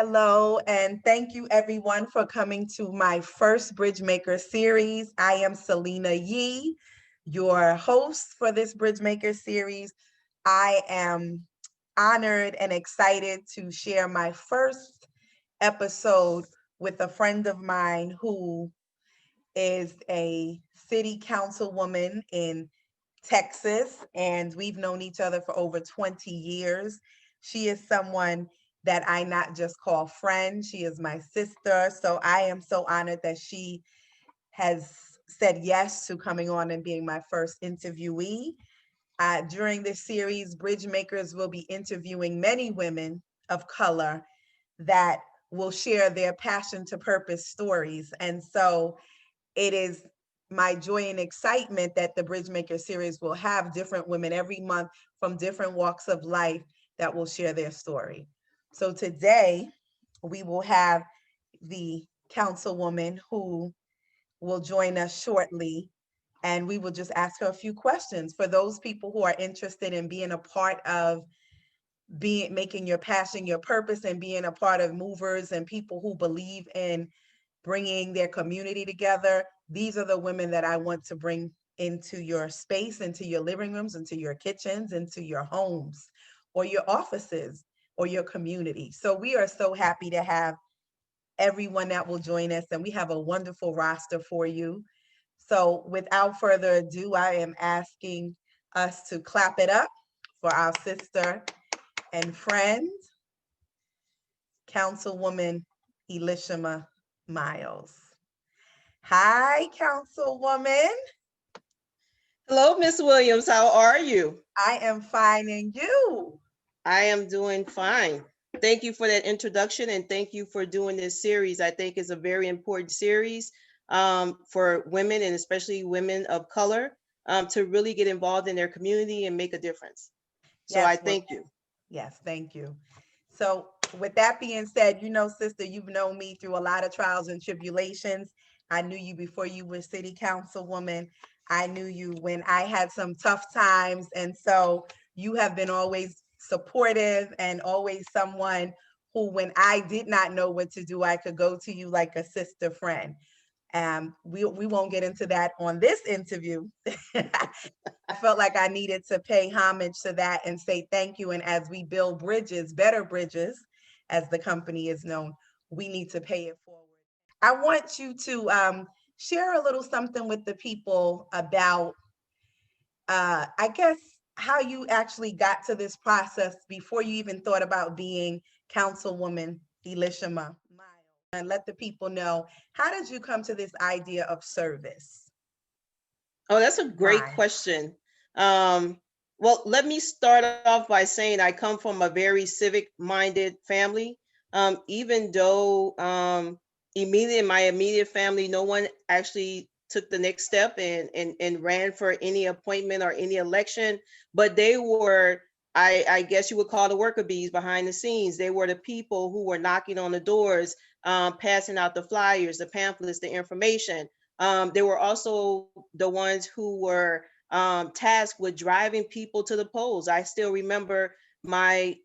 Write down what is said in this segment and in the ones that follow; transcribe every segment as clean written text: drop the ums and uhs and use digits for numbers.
Hello, and thank you everyone for coming to my first Bridgemakers Series. I am Selena Yee, your host for this Bridgemakers Series. I am honored and excited to share my first episode with a friend of mine who is a city councilwoman in Texas, and we've known each other for over 20 years. She is someone that I not just call friend, she is my sister. So I am so honored that she has said yes to coming on and being my first interviewee. During this series, Bridgemakers will be interviewing many women of color that will share their passion to purpose stories. And so it is my joy and excitement that the Bridgemaker series will have different women every month from different walks of life that will share their story. So today we will have the councilwoman who will join us shortly, and we will just ask her a few questions for those people who are interested in being a part of being making your passion your purpose and being a part of movers and people who believe in bringing their community together. These are the women that I want to bring into your space, into your living rooms, into your kitchens, into your homes or your offices or your community. So we are so happy to have everyone that will join us, and we have a wonderful roster for you. So without further ado, I am asking us to clap it up for our sister and friend, Councilwoman Elishama Myles. Hi, Councilwoman. Hello, Miss Williams. How are you? I am fine, and you? I am doing fine. Thank you for that introduction and thank you for doing this series. I think it's a very important series for women and especially women of color to really get involved in their community and make a difference. So I Yes, well, thank you. yes, thank you. So, with that being said, sister, you've known me through a lot of trials and tribulations. I knew you before you were city councilwoman. I knew you when I had some tough times. And so you have been always supportive and always someone who, when I did not know what to do, I could go to you like a sister friend. We won't get into that on this interview. I felt like I needed to pay homage to that and say thank you. And as we build bridges, better bridges, as the company is known, we need to pay it forward. I want you to share a little something with the people about, I guess, how you actually got to this process before you even thought about being Councilwoman Elishama Miles. And let the people know, how did you come to this idea of service? Oh, that's a great Why? question. Um, well, let me start off by saying I come from a very civic minded family. Even though my immediate family, no one actually took the next step and ran for any appointment or any election, but they were, I guess you would call the worker bees behind the scenes. They were the people who were knocking on the doors, passing out the flyers, the pamphlets, the information. They were also the ones who were tasked with driving people to the polls. I still remember my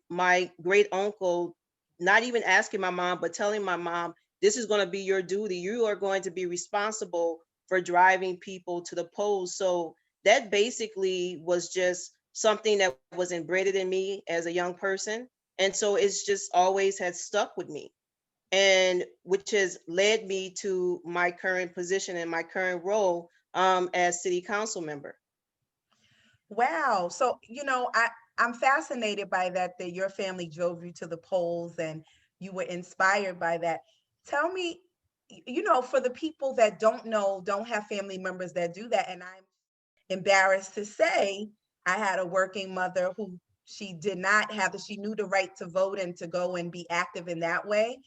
great uncle not even asking my mom, but telling my mom, "This is going to be your duty. You are going to be responsible for driving people to the polls." So that basically was just something that was embedded in me as a young person, and so it's just always had stuck with me, and which has led me to my current position and my current role as city council member. Wow. So, I'm fascinated by that your family drove you to the polls and you were inspired by that. Tell me, for the people that don't know, don't have family members that do that, and I'm embarrassed to say I had a working mother who she did not have she knew the right to vote and to go and be active in that way.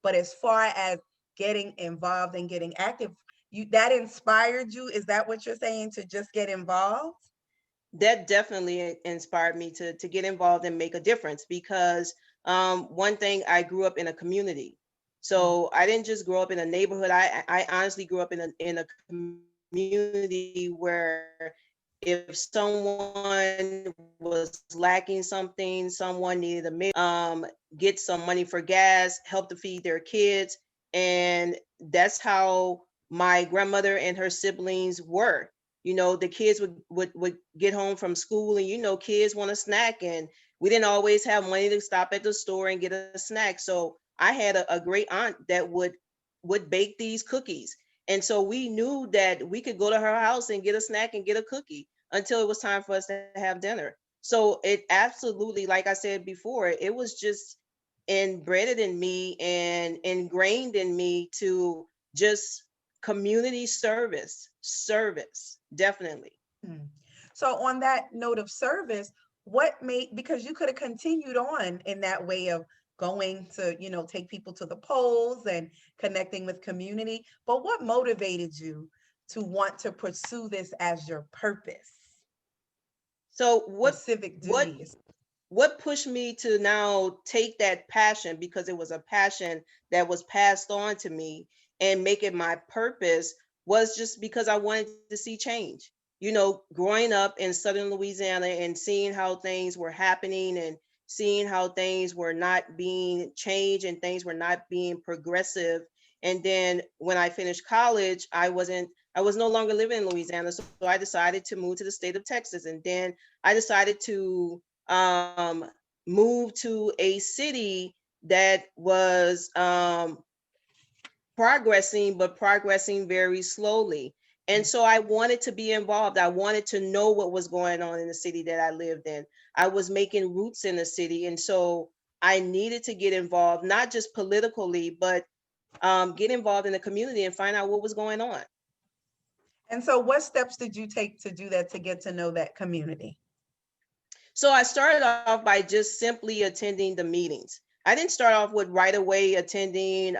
But as far as getting involved and getting active, you that inspired you. Is that what you're saying, to just get involved? That definitely inspired me to get involved and make a difference because one thing, I grew up in a community. So I didn't just grow up in a neighborhood. I honestly grew up in a community where if someone was lacking something, someone needed a meal, get some money for gas, help to feed their kids. And that's how my grandmother and her siblings were. You know, the kids would get home from school, and you know, kids want a snack, and we didn't always have money to stop at the store and get a snack. So I had a great aunt that would bake these cookies. And so we knew that we could go to her house and get a snack and get a cookie until it was time for us to have dinner. So it absolutely, like I said before, it was just embedded in me and ingrained in me to just community service, definitely. Hmm. So on that note of service, what made, because you could have continued on in that way of going to, take people to the polls and connecting with community, but what motivated you to want to pursue this as your purpose So or what civic what duties? what pushed me to now take that passion, because it was a passion that was passed on to me, and make it my purpose, was just because I wanted to see change. You know, growing up in southern Louisiana and seeing how things were happening, and seeing how things were not being changed and things were not being progressive. And then when I finished college, I was no longer living in Louisiana. So I decided to move to the state of Texas. And then I decided to moved to a city that was progressing, but progressing very slowly. And so I wanted to be involved. I wanted to know what was going on in the city that I lived in. I was making roots in the city. And so I needed to get involved, not just politically, but get involved in the community and find out what was going on. And so what steps did you take to do that, to get to know that community? So I started off by just simply attending the meetings. I didn't start off with right away attending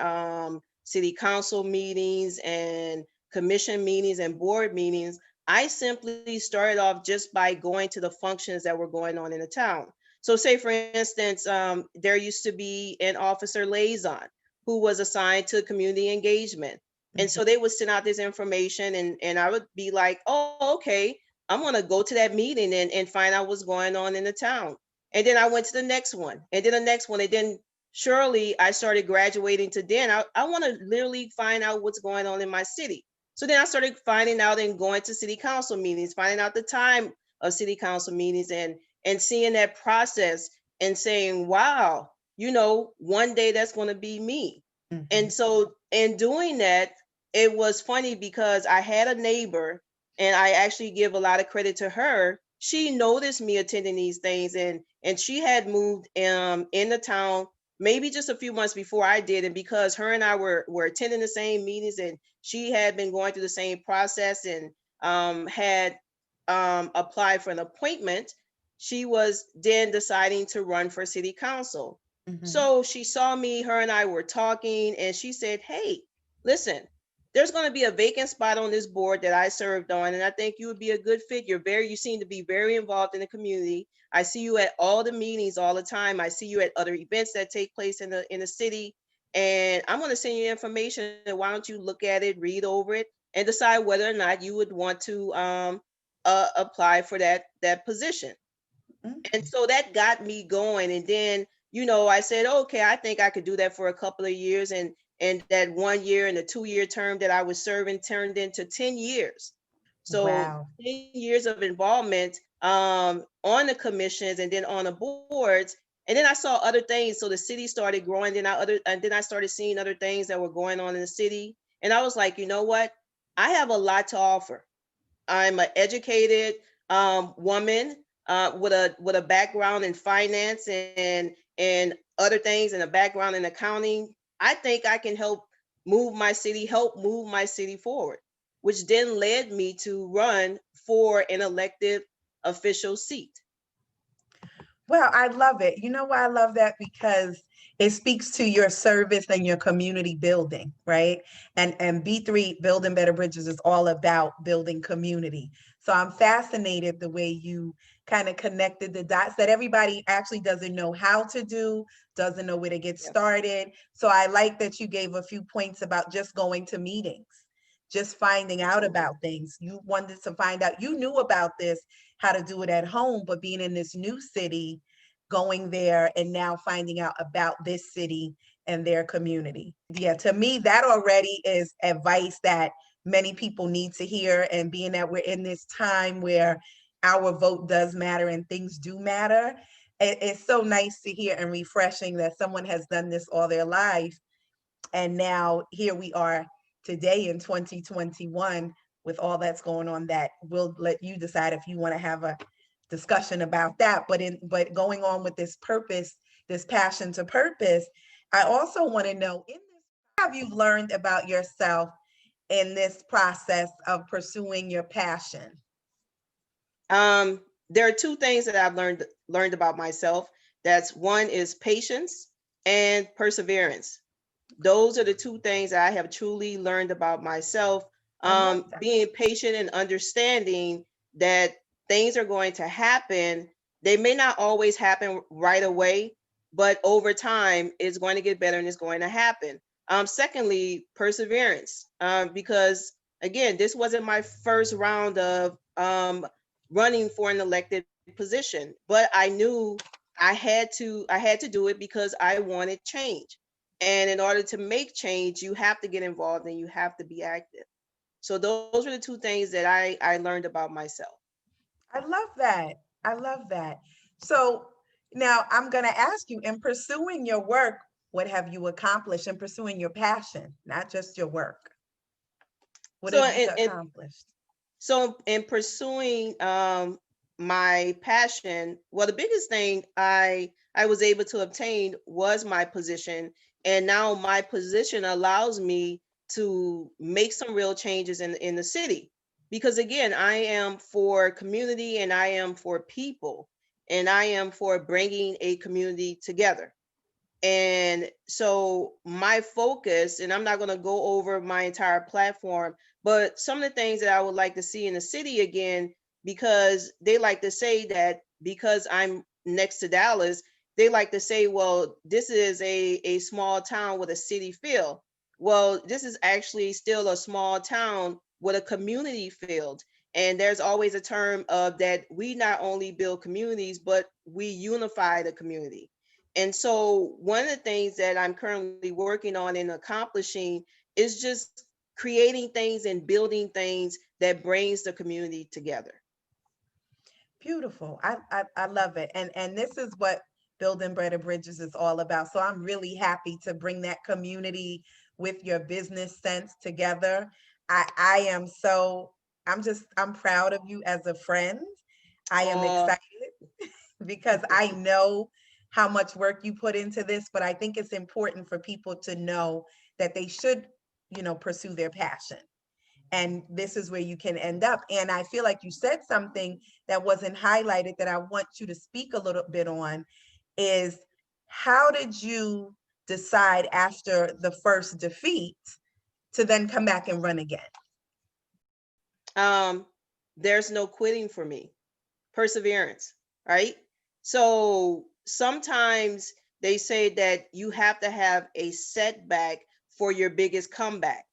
city council meetings and commission meetings and board meetings. I simply started off just by going to the functions that were going on in the town. So, say for instance, there used to be an officer liaison who was assigned to community engagement. And Mhm. so they would send out this information, and I would be like, oh, okay, I'm gonna go to that meeting and find out what's going on in the town. And then I went to the next one, and then the next one, and then surely I started graduating to then I want to literally find out what's going on in my city. So then I started finding out and going to city council meetings, finding out the time of city council meetings, and seeing that process and saying, wow, you know, one day that's going to be me. Mhm. And so in doing that, it was funny because I had a neighbor, and I actually give a lot of credit to her. She noticed me attending these things, and she had moved in the town maybe just a few months before I did. And because her and I were attending the same meetings, and she had been going through the same process, and had applied for an appointment, she was then deciding to run for city council. Mhm. So she saw me, her and I were talking, and she said, hey, listen, there's going to be a vacant spot on this board that I served on, and I think you would be a good fit. You seem to be very involved in the community. I see you at all the meetings all the time. I see you at other events that take place in the city, and I'm going to send you information. Why don't you look at it, read over it, and decide whether or not you would want to apply for that position. And Mhm. so that got me going. And then, you know, I said, okay, I think I could do that for a couple of years. And that 1 year and the 2 year term that I was serving turned into 10 years. So Wow. 10 years of involvement on the commissions and then on the boards. And then I saw other things. So the city started growing. And then I started seeing other things that were going on in the city. And I was like, you know what? I have a lot to offer. I'm an educated woman with a background in finance and other things, and a background in accounting. I think I can help move my city forward, which then led me to run for an elected official seat. Well, I love it. You know why I love that? Because it speaks to your service and your community building, right? And B3 Building Better Bridges is all about building community. So I'm fascinated the way you kind of connected the dots that everybody actually doesn't know how to do, doesn't know where to get Yeah. started. So I like that you gave a few points about just going to meetings, just finding out about things. You wanted to find out, you knew about this, how to do it at home, but being in this new city, going there and now finding out about this city and their community. Yeah, to me, that already is advice that many people need to hear. And being that we're in this time where our vote does matter and things do matter, it's so nice to hear and refreshing that someone has done this all their life. And now here we are today in 2021 with all that's going on, that we'll let you decide if you want to have a discussion about that. But going on with this purpose, this passion to purpose, I also want to know, in this, what have you learned about yourself in this process of pursuing your passion? There are two things that I've learned about myself. That's one is patience and perseverance. Those are the two things that I have truly learned about myself. Being patient and understanding that things are going to happen. They may not always happen right away, but over time, it's going to get better and it's going to happen. Secondly, perseverance, because again, this wasn't my first round of running for an elected position, but I knew I had to do it because I wanted change. And in order to make change, you have to get involved and you have to be active. So those are the two things that I learned about myself. I love that. I love that. So now I'm going to ask you, in pursuing your work, what have you accomplished in pursuing your passion, not just your work? What So have you in accomplished? So in pursuing my passion, well, the biggest thing I was able to obtain was my position, and now my position allows me to make some real changes in the city. Because again, I am for community and I am for people, and I am for bringing a community together. And so my focus, and I'm not going to go over my entire platform, but some of the things that I would like to see in the city again, because they like to say that because I'm next to Dallas, they like to say, well, this is a small town with a city feel. Well, this is actually still a small town with a community feel. And there's always a term of that we not only build communities, but we unify the community. And so one of the things that I'm currently working on and accomplishing is just creating things and building things that brings the community together. Beautiful. I love it. And this is what Building Better Bridges is all about. So I'm really happy to bring that community with your business sense together. I am so, I'm proud of you as a friend. I am Uh, excited because I know how much work you put into this, but I think it's important for people to know that they should, pursue their passion. And this is where you can end up. And I feel like you said something that wasn't highlighted that I want you to speak a little bit on, is how did you decide after the first defeat to then come back and run again? um, there's no quitting for me. Perseverance, right? So sometimes they say that you have to have a setback for your biggest comeback.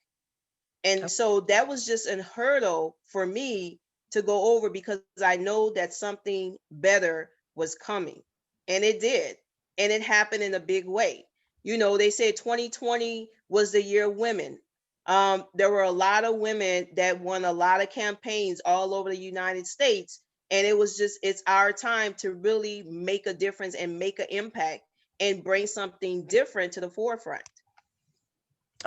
And so that was just a hurdle for me to go over because I know that something better was coming. And it did. And it happened in a big way. They said 2020 was the year of women. There were a lot of women that won a lot of campaigns all over the United States. And it's our time to really make a difference and make an impact and bring something different to the forefront.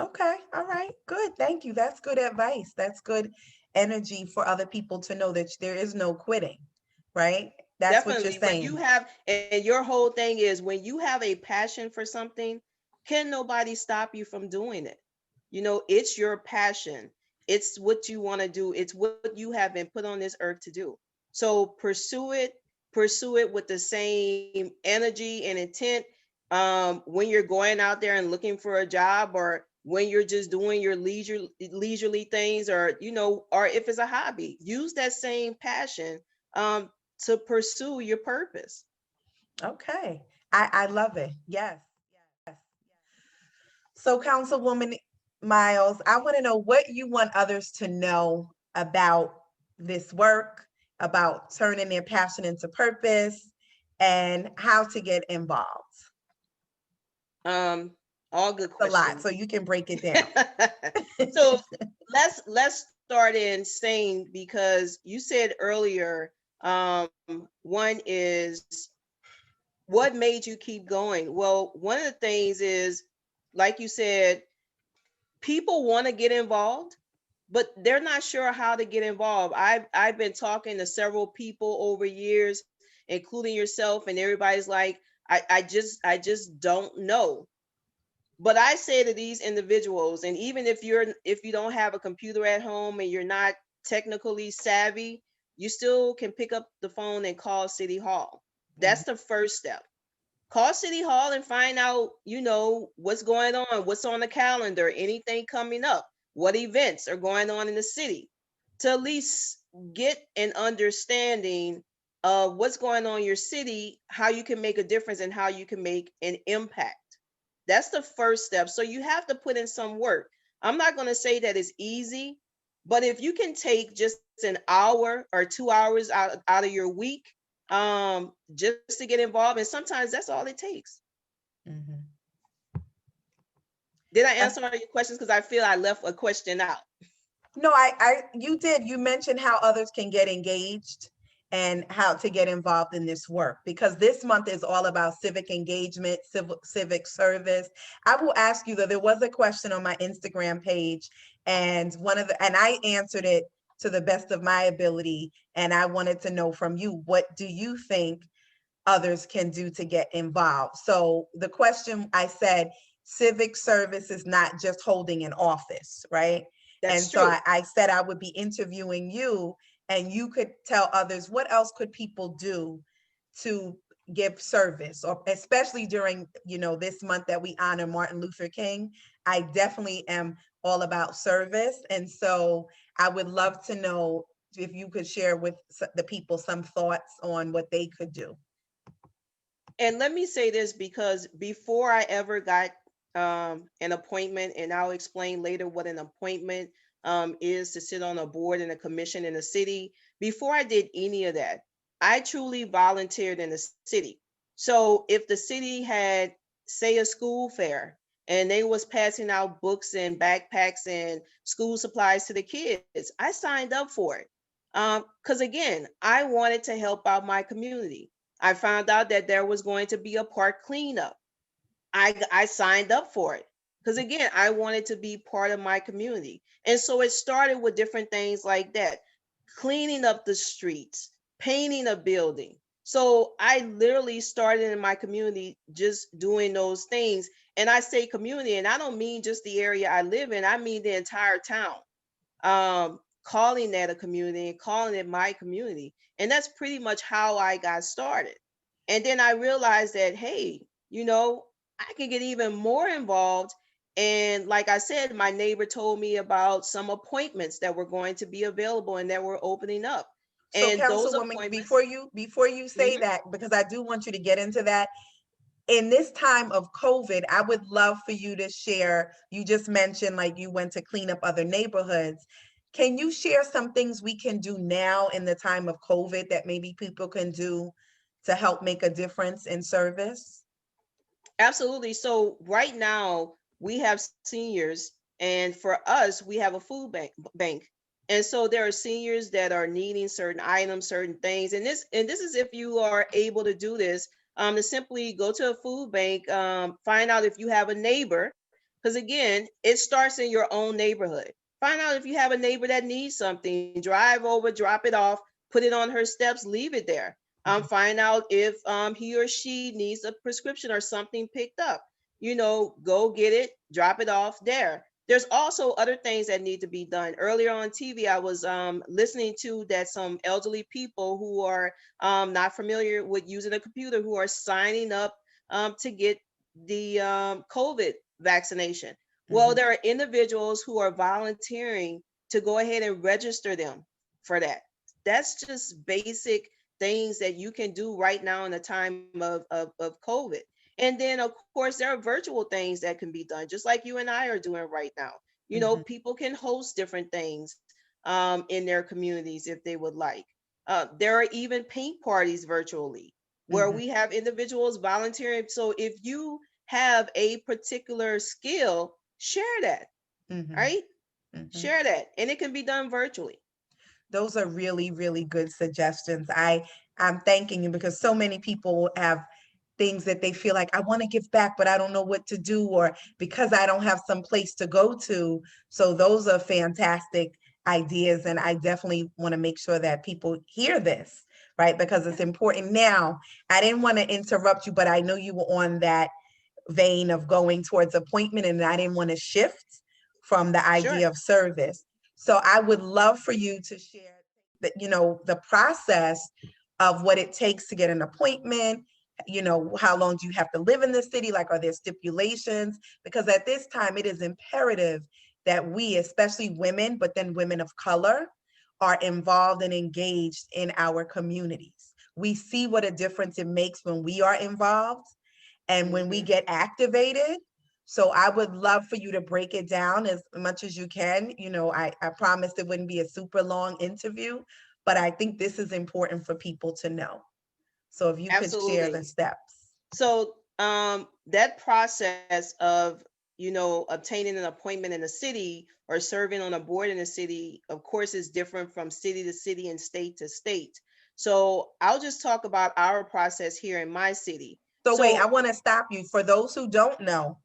Okay, all right, good. Thank you. That's good advice. That's good energy for other people to know that there is no quitting, right? That's what you're Definitely. When you saying. have, and your whole thing is when you have a passion for something, can nobody stop you from doing it? It's your passion. It's what you want to do. It's what you have been put on this earth to do. So pursue it with the same energy and intent. When you're going out there and looking for a job, or when you're just doing your leisurely things, or if it's a hobby, use that same passion. To pursue your purpose. Okay, I love it. Yes, yes. So, Councilwoman, Myles, I want to know what you want others to know about this work, about turning their passion into purpose, and how to get involved. Um, all good It's a lot, questions. so you can break it down. So let's start in saying, because you said earlier, one is what made you keep going? Well, one of the things is, like you said, people want to get involved, but they're not sure how to get involved. I've been talking to several people over years, including yourself, and everybody's like, I just don't know. But I say to these individuals, and even if you don't have a computer at home and you're not technically savvy, you still can pick up the phone and call City Hall. That's the first step. Call City Hall and find out, what's going on, what's on the calendar, anything coming up, what events are going on in the city, to at least get an understanding of what's going on in your city, how you can make a difference, and how you can make an impact. That's the first step. So you have to put in some work. I'm not going to say that it's easy, but if you can take just an hour or 2 hours out of your week, just to get involved, and sometimes that's all it takes. Mhm. Did I That's answer all your questions? Because I feel I left a question out. No, you did. You mentioned how others can get engaged and how to get involved in this work, because this month is all about civic engagement, civic service. I will ask you though, there was a question on my Instagram page, and and I answered it to the best of my ability. And I wanted to know from you, what do you think others can do to get involved? So the question, I said, civic service is not just holding an office, right? And That's so true. I said I would be interviewing you, and you could tell others what else could people do to give service, or especially during, this month that we honor Martin Luther King. I definitely am all about service. And so I would love to know if you could share with the people some thoughts on what they could do. And let me say this, because before I ever got an appointment, and I'll explain later what an appointment is to sit on a board and a commission in a city. Before I did any of that, I truly volunteered in the city. So if the city had, say, a school fair, and they was passing out books and backpacks and school supplies to the kids, I signed up for it. Because again, I wanted to help out my community. I found out that there was going to be a park cleanup. I signed up for it because again, I wanted to be part of my community. And so it started with different things like that, cleaning up the streets, painting a building. So I literally started in my community just doing those things. And I say community, and I don't mean just the area I live in, I mean the entire town. Calling that a community and calling it my community. And that's pretty much how I got started. And then I realized that, hey, I could get even more involved. And like I said, my neighbor told me about some appointments that were going to be available and that were opening up. So And those Councilwoman, appointments, before you say mhm, that, because I do want you to get into that, in this time of COVID, I would love for you to share. You just mentioned like you went to clean up other neighborhoods. Can you share some things we can do now in the time of COVID that maybe people can do to help make a difference in service? absolutely. So right now we have seniors, and for us, we have a food bank. And so there are seniors that are needing certain items, certain things. And this is if you are able to do this, to simply go to a food bank, find out if you have a neighbor, because again, it starts in your own neighborhood. Find out if you have a neighbor that needs something, drive over, drop it off, put it on her steps, leave it there. Mhm. Find out if he or she needs a prescription or something picked up. Go get it, drop it off there. There's also other things that need to be done. Earlier on TV, I was listening to that some elderly people who are not familiar with using a computer, who are signing up to get the COVID vaccination. Well, Mhm. there are individuals who are volunteering to go ahead and register them for that. That's just basic things that you can do right now in the time of COVID. And then, of course, there are virtual things that can be done, just like you and I are doing right now. You know, people can host different things in their communities if they would like. There are even paint parties virtually where we have individuals volunteering. So if you have a particular skill, share that, right? Share that, and it can be done virtually. Those are really, really good suggestions. I'm thanking you because so many people have things that they feel like I want to give back, but I don't know what to do, or because I don't have some place to go to. So those are fantastic ideas. And I definitely want to make sure that people hear this, right? Because it's important. Now, I didn't want to interrupt you, but I know you were on that vein of going towards appointment, and I didn't want to shift from the Sure. idea of service. So I would love for you to share that, the process of what it takes to get an appointment. How long do you have to live in the city? Like, are there stipulations? Because at this time, it is imperative that we, especially women, but then women of color, are involved and engaged in our communities. We see what a difference it makes when we are involved and when we get activated. So I would love for you to break it down as much as you can. I promised it wouldn't be a super long interview, but I think this is important for people to know. So if you could share the Absolutely. steps. So that process of, obtaining an appointment in a city or serving on a board in a city, of course, is different from city to city and state to state. So I'll just talk about our process here in my city. So wait, I So, want to stop you. For those who don't know,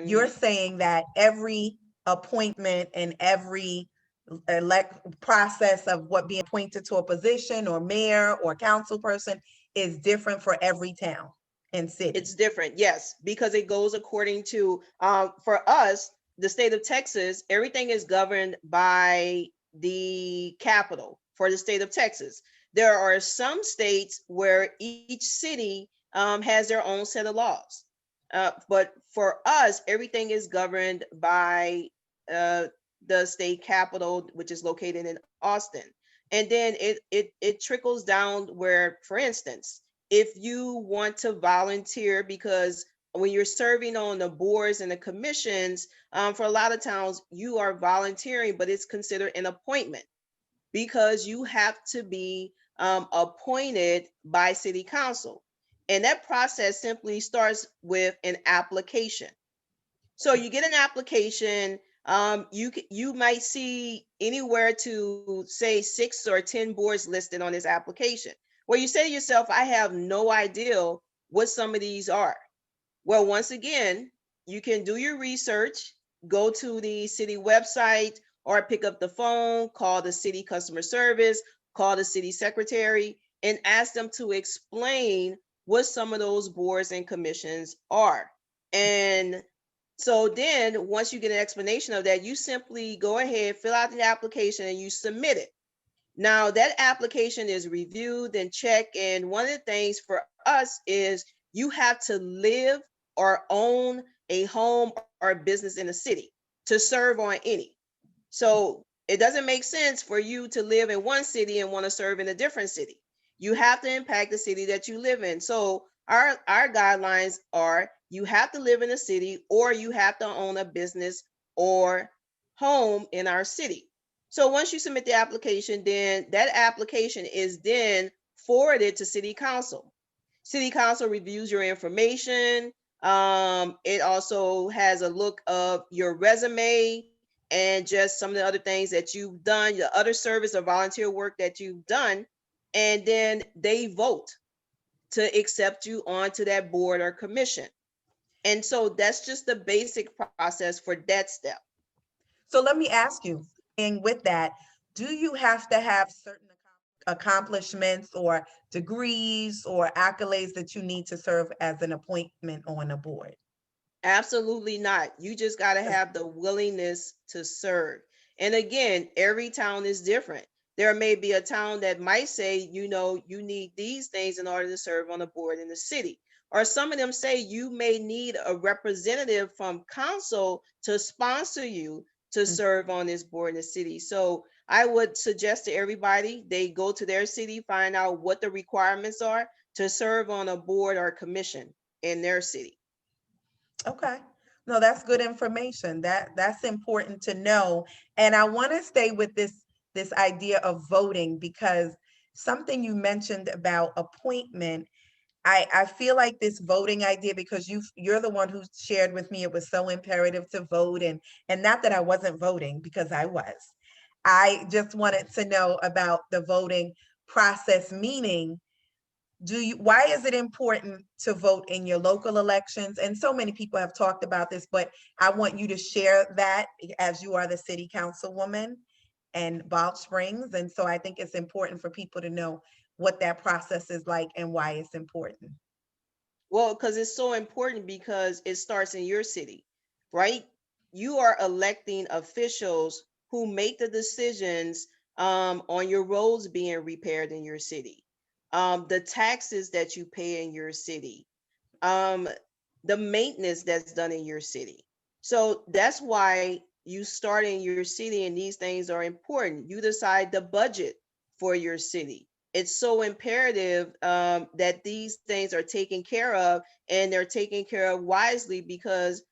you're mhm, saying that every appointment and every elect process of what being appointed to a position or mayor or council person is different for every town and city. it's different, yes, because it goes according to, for us, the state of Texas, everything is governed by the capital for the state of Texas. There are some states where each city has their own set of laws. But for us, everything is governed by uh, the state capital, which is located in Austin. And then it trickles down where, for instance, if you want to volunteer, because when you're serving on the boards and the commissions, for a lot of towns, you are volunteering, but it's considered an appointment because you have to be appointed by city council. And that process simply starts with an application. So you get an application. You might see anywhere to say 6 or 10 boards listed on this application. Where you say to yourself, I have no idea what some of these are. Well, once again, you can do your research, go to the city website, or pick up the phone, call the city customer service, call the city secretary, and ask them to explain what some of those boards and commissions are. And so then once you get an explanation of that, you simply go ahead, fill out the application, and you submit it. Now that application is reviewed and checked. And one of the things for us is you have to live or own a home or business in a city to serve on any. So it doesn't make sense for you to live in one city and want to serve in a different city. You have to impact the city that you live in. So our guidelines are you have to live in a city or you have to own a business or home in our city. So once you submit the application, then that application is then forwarded to city council. City council reviews your information. It also has a look of your resume and just some of the other things that you've done, the other service or volunteer work that you've done. And then they vote to accept you onto that board or commission. And so that's just the basic process for that step. So let me ask you, and with that, do you have to have certain accomplishments or degrees or accolades that you need to serve as an appointment on a board? Absolutely not. You just got to have the willingness to serve. And again, every town is different. There may be a town that might say, you need these things in order to serve on a board in the city. Or some of them say you may need a representative from council to sponsor you to serve on this board in the city. So I would suggest to everybody they go to their city, find out what the requirements are to serve on a board or commission in their city. Okay. No, that's good information. That's important to know. And I want to stay with this idea of voting, because something you mentioned about appointment, I feel like this voting idea, because you're the one who shared with me it was so imperative to vote, and not that I wasn't voting, because I was. I just wanted to know about the voting process, meaning why is it important to vote in your local elections? And so many people have talked about this, but I want you to share that, as you are the city councilwoman in Balch Springs. And so I think it's important for people to know what that process is like and why it's important. Well, because it's so important because it starts in your city, right? You are electing officials who make the decisions on your roads being repaired in your city, the taxes that you pay in your city, um, the maintenance that's done in your city. So that's why you start in your city, and these things are important. You decide the budget for your city. It's so imperative that these things are taken care of, and they're taken care of wisely, because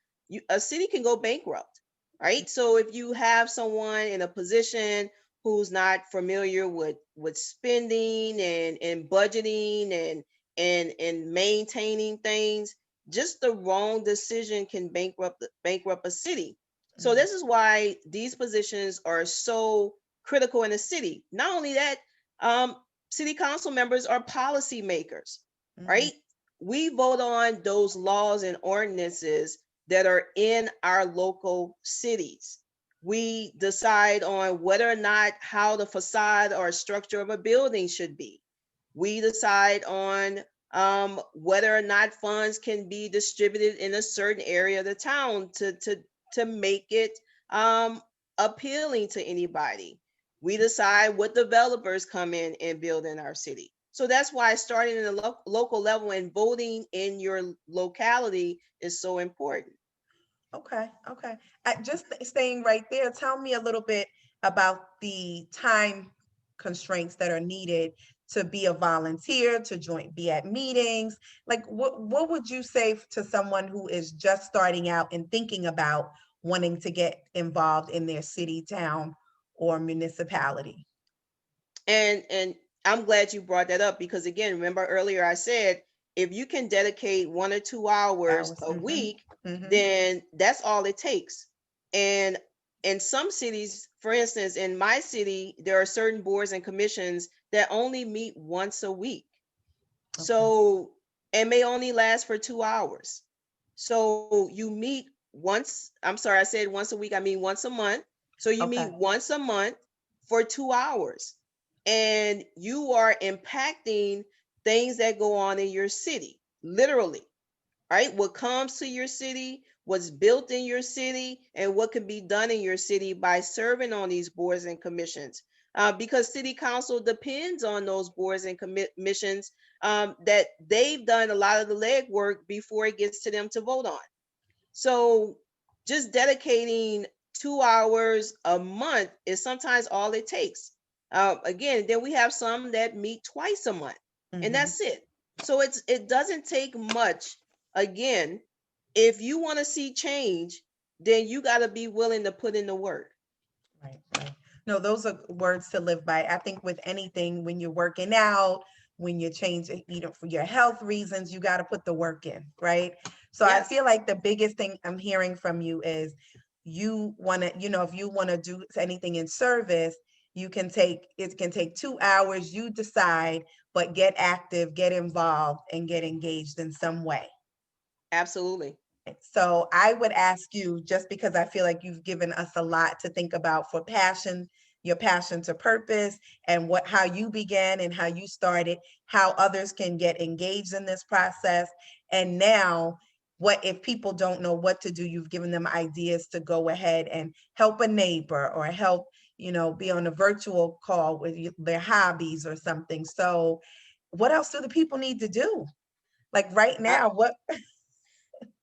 a city can go bankrupt, right? So if you have someone in a position who's not familiar with spending and budgeting and maintaining things, just the wrong decision can bankrupt a city. So Mhm, this is why these positions are so critical in a city. Not only that, um, city council members are policy makers, mhm, right? We vote on those laws and ordinances that are in our local cities. We decide on whether or not how the facade or structure of a building should be. We decide on whether or not funds can be distributed in a certain area of the town to make it um, appealing to anybody. We decide what developers come in and build in our city. So that's why starting in the local level and voting in your locality is so important. okay, okay. Just staying right there, tell me a little bit about the time constraints that are needed to be a volunteer, to be at meetings. Like, what would you say to someone who is just starting out and thinking about wanting to get involved in their city, town, or municipality? And I'm glad you brought that up, because again, remember earlier I said if you can dedicate 1 or 2 hours Hours. a Mm-hmm. week, Mm-hmm. then that's all it takes. And in some cities, for instance, in my city, there are certain boards and commissions that only meet once a week. Okay. So it may only last for 2 hours. So you meet once, I'm sorry, I said once a week, I mean once a month. So you meet Okay. once a month for 2 hours, and you are impacting things that go on in your city, literally, right? What comes to your city, what's built in your city, and what can be done in your city by serving on these boards and commissions. Because city council depends on those boards and commissions, that they've done a lot of the legwork before it gets to them to vote on. So just dedicating 2 hours a month is sometimes all it takes. Again, then we have some that meet twice a month, and Mm-hmm. that's it. So it doesn't take much. Again, if you want to see change, then you got to be willing to put in the work. Right, right. No, those are words to live by. I think with anything, when you're working out, when you're changing, for your health reasons, you got to put the work in, right? So I Yes, feel like the biggest thing I'm hearing from you is you want to, if you want to do anything in service, it can take 2 hours, you decide, but get active, get involved, and get engaged in some way. absolutely. So I would ask you, just because I feel like you've given us a lot to think about for passion, your passion to purpose, and how you began and how you started, how others can get engaged in this process. And now, what if people don't know what to do? You've given them ideas to go ahead and help a neighbor, or help, be on a virtual call with their hobbies or something. So what else do the people need to do? Like right I, now, what?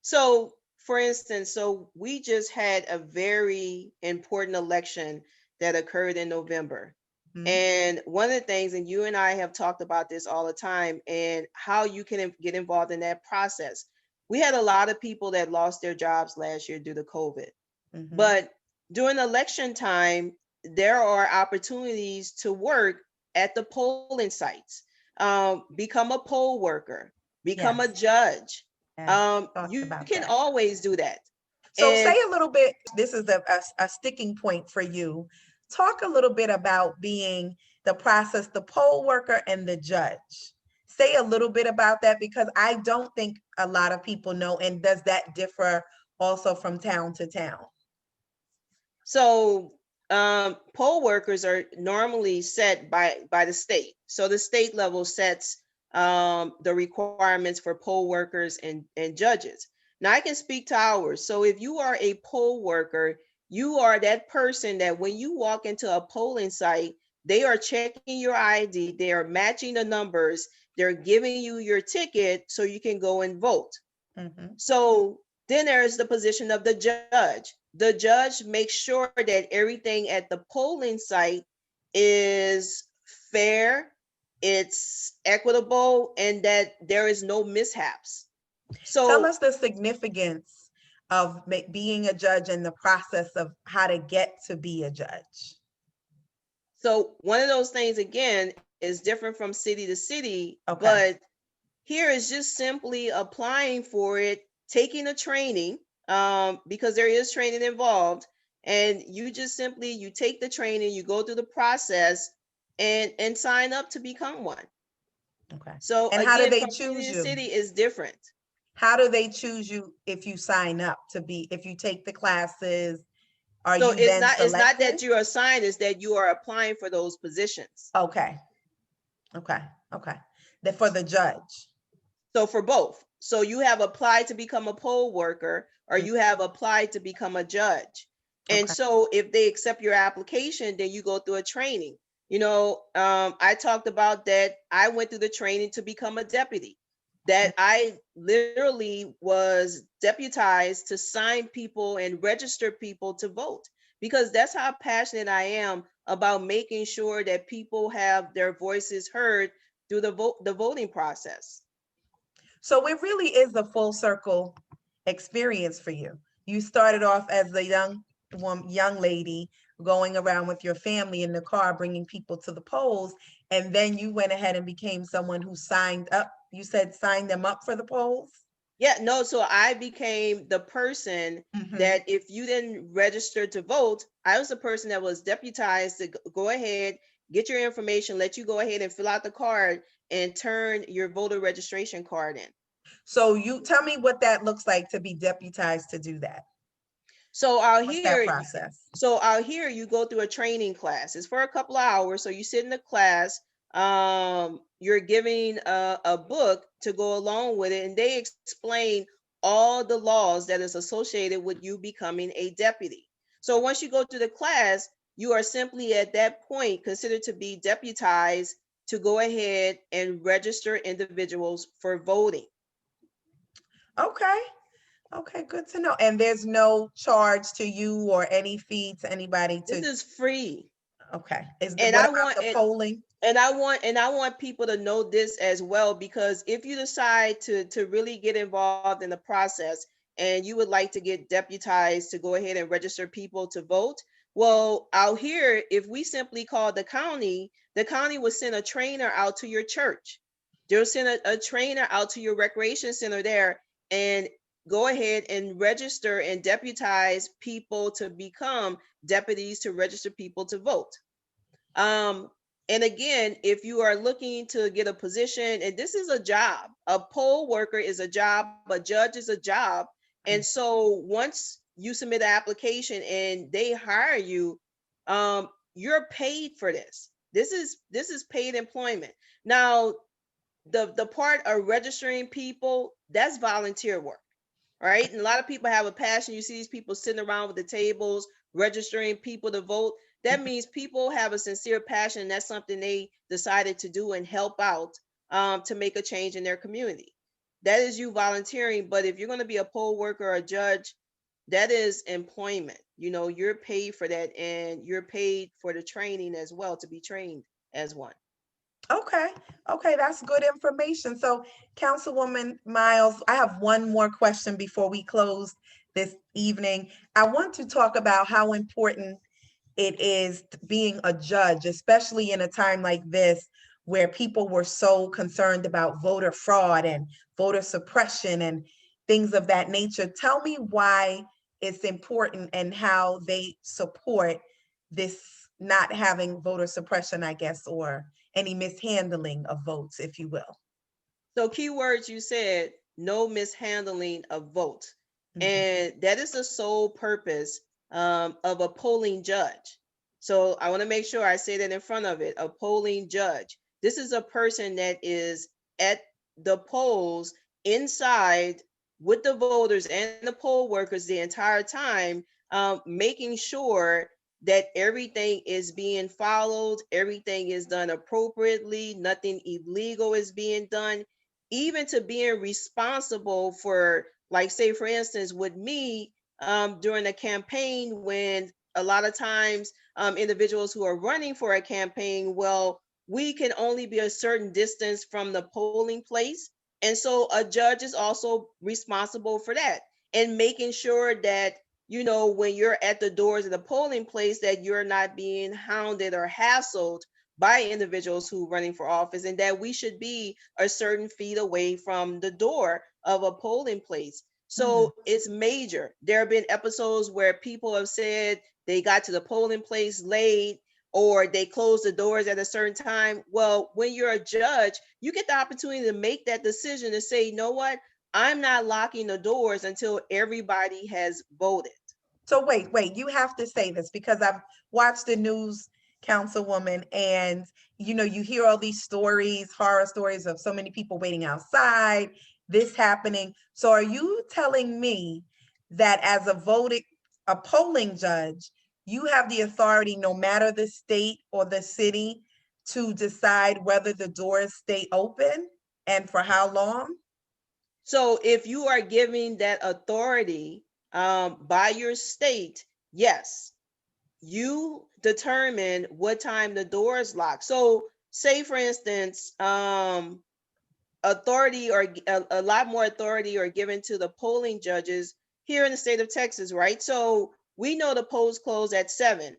So, for instance, so we just had a very important election that occurred in November. Mhm. And one of the things, and you and I have talked about this all the time, and how you can get involved in that process. we had a lot of people that lost their jobs last year due to COVID. Mhm. But during election time, there are opportunities to work at the polling sites, become a poll worker, become a Yes. judge. Yes. Talked You about can that. always do that. So And say a little bit, this is a sticking point for you. Talk a little bit about being the process, the poll worker and the judge. Say a little bit about that because I don't think a lot of people know. And does that differ also from town to town? so poll workers are normally set by the state. So the state level sets the requirements for poll workers and judges. Now I can speak to ours. So if you are a poll worker, you are that person that when you walk into a polling site, they are checking your ID, they are matching the numbers, they're giving you your ticket so you can go and vote. Mhm. So then there's the position of the judge. The judge makes sure that everything at the polling site is fair, it's equitable, and that there is no mishaps. Tell So, us the significance of being a judge and the process of how to get to be a judge. so one of those things again is different from city to city, Okay. but here is just simply applying for it, taking a training, because there is training involved, and you just simply you take the training, you go through the process, and sign up to become one. Okay. So And how do again, they from city choose to you? city is different. How do they choose you if you sign up to be, if you take the classes, are So you then it's not selected? that you're assigned, it's that you are applying for those positions. Okay, okay, okay. For the judge. So for both. So you have applied to become a poll worker or Mm, you have applied to become a judge. And okay, so if they accept your application, then you go through a training. I talked about that. I went through the training to become a deputy, mm, that I literally was deputized to sign people and register people to vote, because that's how passionate I am about making sure that people have their voices heard through the voting process. so it really is a full circle experience for you. You started off as a young lady going around with your family in the car, bringing people to the polls, and then you went ahead and became someone who signed up. You said sign them up for the polls? Yeah, no, so I became the person Mhm. that if you didn't register to vote, I was the person that was deputized to go ahead, get your information, let you go ahead and fill out the card and turn your voter registration card in. So you tell me what that looks like to be deputized to do that. So out What's that here, process? you go through a training class. It's for a couple of hours. So you sit in the class. You're giving a book to go along with it, and they explain all the laws that is associated with you becoming a deputy. So once you go through the class, you are simply at that point considered to be deputized to go ahead and register individuals for voting. Okay. Okay, good to know. And there's no charge to you or any fee to anybody This to, is free. okay. And What I about want the and polling? and I want people to know this as well, because if you decide to really get involved in the process and you would like to get deputized to go ahead and register people to vote, well, out here, if we simply call the county will send a trainer out to your church. They'll send a trainer out to your recreation center there and go ahead and register and deputize people to become deputies to register people to vote. Um, and again, if you are looking to get a position, and this is a job, a poll worker is a job, a judge is a job. And Okay. so once you submit an application and they hire you, you're paid for this. This is paid employment. Now, the part of registering people, that's volunteer work, right? And a lot of people have a passion. You see these people sitting around with the tables registering people to vote. That Mhm. means people have a sincere passion, and that's something they decided to do and help out, to make a change in their community. That is you volunteering. But if you're going to be a poll worker or a judge, that is employment. You're paid for that, and you're paid for the training as well, to be trained as one. Okay, okay, that's good information. So, Councilwoman Myles, I have one more question before we close this evening. I want to talk about how important it is being a judge, especially in a time like this where people were so concerned about voter fraud and voter suppression and things of that nature. Tell me why it's important and how they support this not having voter suppression, I guess, or any mishandling of votes, if you will. So keywords you said, no mishandling of votes. Mhm. And that is the sole purpose of a polling judge. So I want to make sure I say that in front of it, a polling judge. This is a person that is at the polls inside with the voters and the poll workers the entire time, making sure that everything is being followed, everything is done appropriately, nothing illegal is being done, even to being responsible for, like, say for instance with me, during a campaign, when a lot of times individuals who are running for a campaign, well, we can only be a certain distance from the polling place, and so a judge is also responsible for that, and making sure that, you know, when you're at the doors of the polling place, that you're not being hounded or hassled by individuals who are running for office, and that we should be a certain feet away from the door of a polling place. Mhm. So it's major. There have been episodes where people have said they got to the polling place late, or they closed the doors at a certain time. Well, when you're a judge, you get the opportunity to make that decision to say, you know what, I'm not locking the doors until everybody has voted. So wait, you have to say this because I've watched the news, Councilwoman, and you hear all these stories, horror stories of so many people waiting outside, this happening. So are you telling me that as a polling judge, you have the authority, no matter the state or the city, to decide whether the doors stay open and for how long? So if you are giving that authority by your state, yes, you determine what time the doors lock. So say for instance, authority, or a lot more authority are given to the polling judges here in the state of Texas, right? So we know the polls close at 7.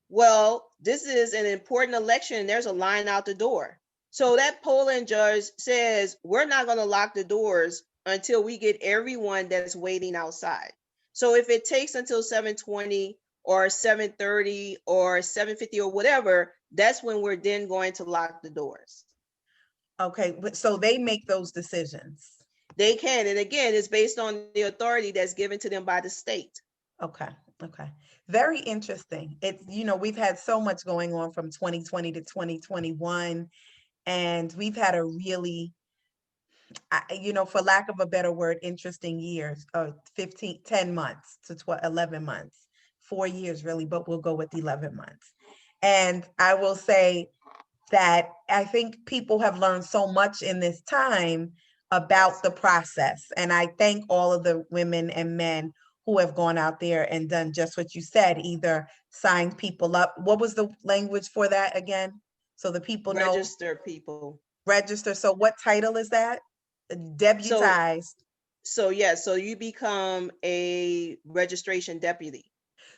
Well, this is an important election and there's a line out the door. So that polling judge says, we're not going to lock the doors until we get everyone that's waiting outside. So if it takes until 7:20 or 7:30 or 7:50 or whatever, that's when we're then going to lock the doors. Okay, so they make those decisions. They can. And again, it's based on the authority that's given to them by the state. Okay, okay. Very interesting. We've had so much going on from 2020 to 2021, and we've had a really, for lack of a better word, interesting years, 10 months to 11 months, 4 years really, but we'll go with 11 months. And I will say that I think people have learned so much in this time about the process. And I thank all of the women and men who have gone out there and done just what you said, either signed people up. What was the language for that again? So the people know, Register people. register. So what title is that? So Deputized. yeah, so you become a registration deputy.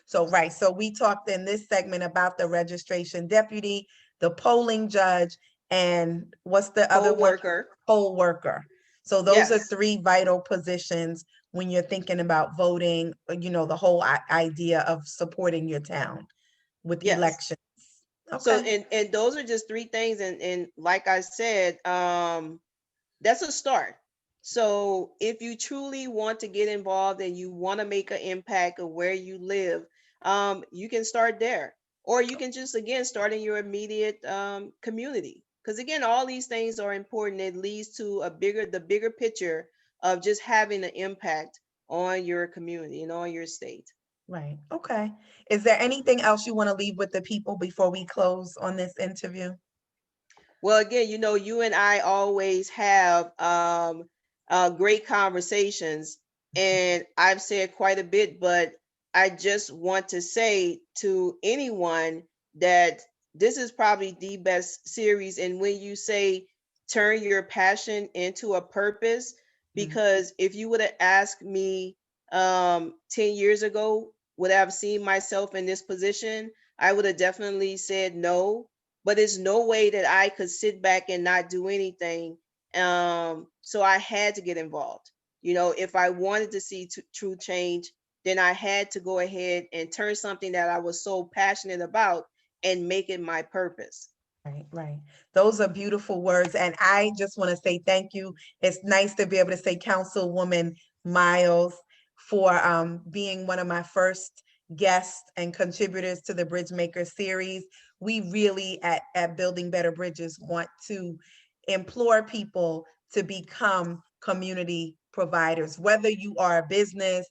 So, right. So we talked in this segment about the registration deputy, the polling judge, and what's the other Poll one? worker. Poll worker. So those are Yes. three vital positions when you're thinking about voting, the whole idea of supporting your town with Yes. elections. So Okay. and those are just three things, and like I said, that's a start. So if you truly want to get involved and you want to make an impact of where you live, you can start there, or you can just again start in your immediate community. Because again, all these things are important. It leads to the bigger picture of just having an impact on your community and on your state. Right. Okay. Is there anything else you want to leave with the people before we close on this interview? Well, again, you know, you and I always have great conversations, and I've said quite a bit, but I just want to say to anyone that this is probably the best series. And when you say turn your passion into a purpose, Mhm. because if you would have asked me 10 years ago, would I have seen myself in this position? I would have definitely said no. But there's no way that I could sit back and not do anything. So I had to get involved. You know, if I wanted to see true change, then I had to go ahead and turn something that I was so passionate about and make it my purpose. Right, right. Those are beautiful words. And I just want to say thank you. It's nice to be able to say Councilwoman Myles for being one of my first guests and contributors to the Bridgemakers series. We really at Building Better Bridges want to implore people to become community providers, whether you are a business,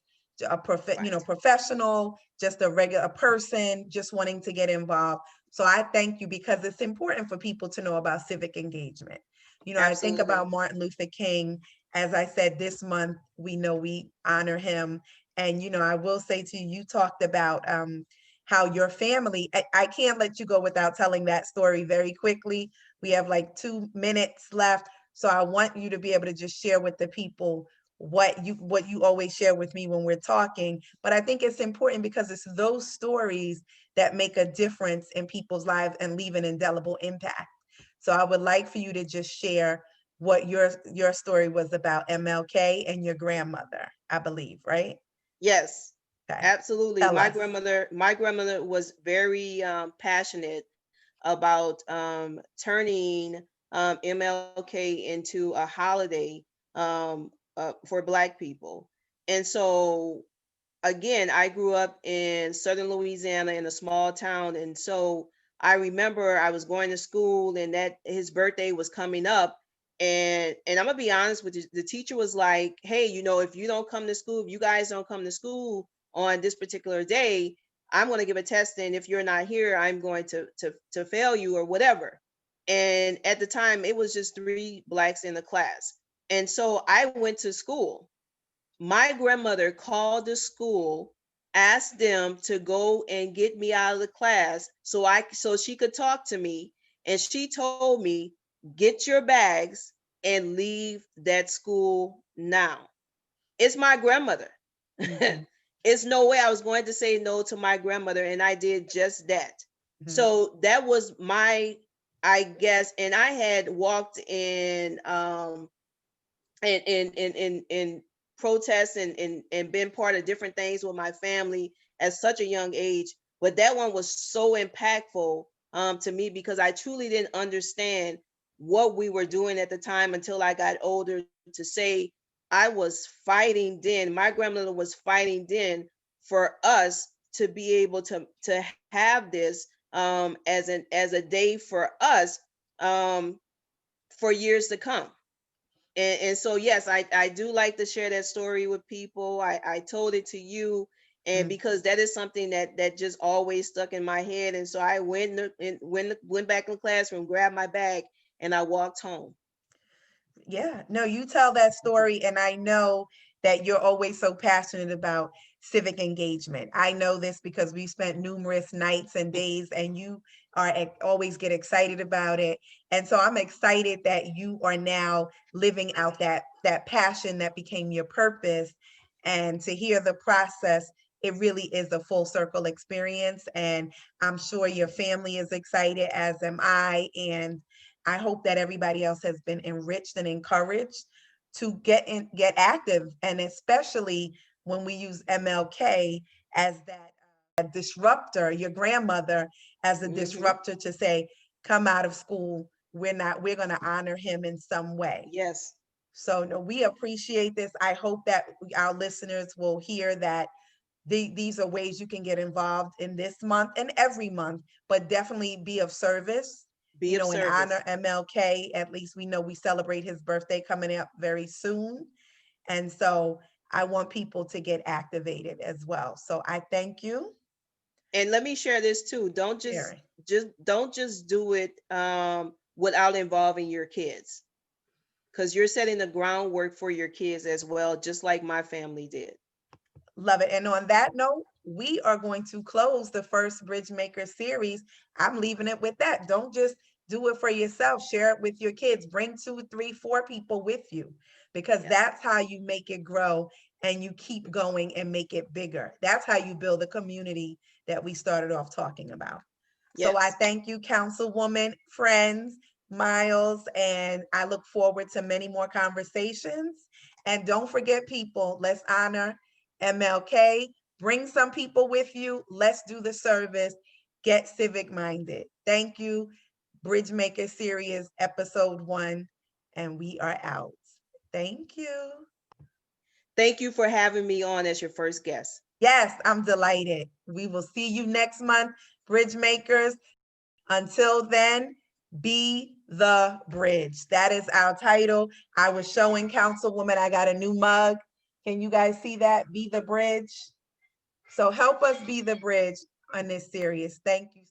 Right. professional, just a regular person, just wanting to get involved. So I thank you because it's important for people to know about civic engagement. You know, I think about Absolutely. Martin Luther King. As I said, this month, we know we honor him. And, you know, I will say to you, you talked about how your family, I can't let you go without telling that story very quickly. We have like 2 minutes left. So I want you to be able to just share with the people what you always share with me when we're talking. But I think it's important because it's those stories that make a difference in people's lives and leave an indelible impact. So I would like for you to just share what your story was about MLK and your grandmother, I believe, right? Yes, Okay. absolutely. Tell us. My grandmother was very passionate about turning MLK into a holiday for Black people. And so again, I grew up in southern Louisiana in a small town, and so I remember I was going to school, and that his birthday was coming up, and I'm gonna be honest with you, the teacher was like, "Hey, you know, if you don't come to school, if you guys don't come to school on this particular day, I'm gonna give a test, and if you're not here, I'm going to fail you or whatever." And at the time, it was just 3 Blacks in the class, and so I went to school. My grandmother called the school, asked them to go and get me out of the class so she could talk to me, and she told me, "Get your bags and leave that school now." It's my grandmother. Mhm, It's no way I was going to say no to my grandmother, and I did just that. mhm, So that was my, I guess, and I had walked in protests and been part of different things with my family at such a young age. But that one was so impactful to me because I truly didn't understand what we were doing at the time until I got older to say I was fighting then. My grandmother was fighting then for us to be able to have this as a day for us um, for years to come. And so yes, I do like to share that story with people. I told it to you, and mhm. because that is something that just always stuck in my head. And so I went back in the classroom, grabbed my bag, and I walked home. Yeah, no, you tell that story, and I know that you're always so passionate about civic engagement. I know this because we spent numerous nights and days, and you always get excited about it. And so I'm excited that you are now living out that passion that became your purpose, and to hear the process. It really is a full circle experience, and I'm sure your family is excited, as am I. And I hope that everybody else has been enriched and encouraged to get active, and especially when we use MLK as that disruptor, your grandmother as a Hmm. disruptor to say, come out of school. We're going to honor him in some way. Yes. So no, we appreciate this. I hope that our listeners will hear that these are ways you can get involved in this month and every month, but definitely be of service, Be of and honor service. MLK. At least we know we celebrate his birthday coming up very soon. And so I want people to get activated as well. So I thank you And let me share this too. for sharing. Just don't just do it without involving your kids, because you're setting the groundwork for your kids as well, just like my family did. Love it. And on that note, we are going to close the first Bridgemaker series. I'm leaving it with that. Don't just do it for yourself. Share it with your kids. Bring 2, 3, 4 people with you, because Yes. that's how you make it grow and you keep going and make it bigger. That's how you build a community that we started off talking about. So I Yes. thank you, Councilwoman, friends, Myles, and I look forward to many more conversations. And don't forget, people, let's honor MLK. Bring some people with you. Let's do the service. Get civic minded. Thank you. Bridgemaker Series, episode 1, and we are out. Thank you. Thank you for having me on as your first guest. Yes, I'm delighted. We will see you next month, Bridgemakers. Until then, be the bridge. That is our title. I was showing Councilwoman, I got a new mug. Can you guys see that? Be the bridge. So help us be the bridge on this series. Thank you.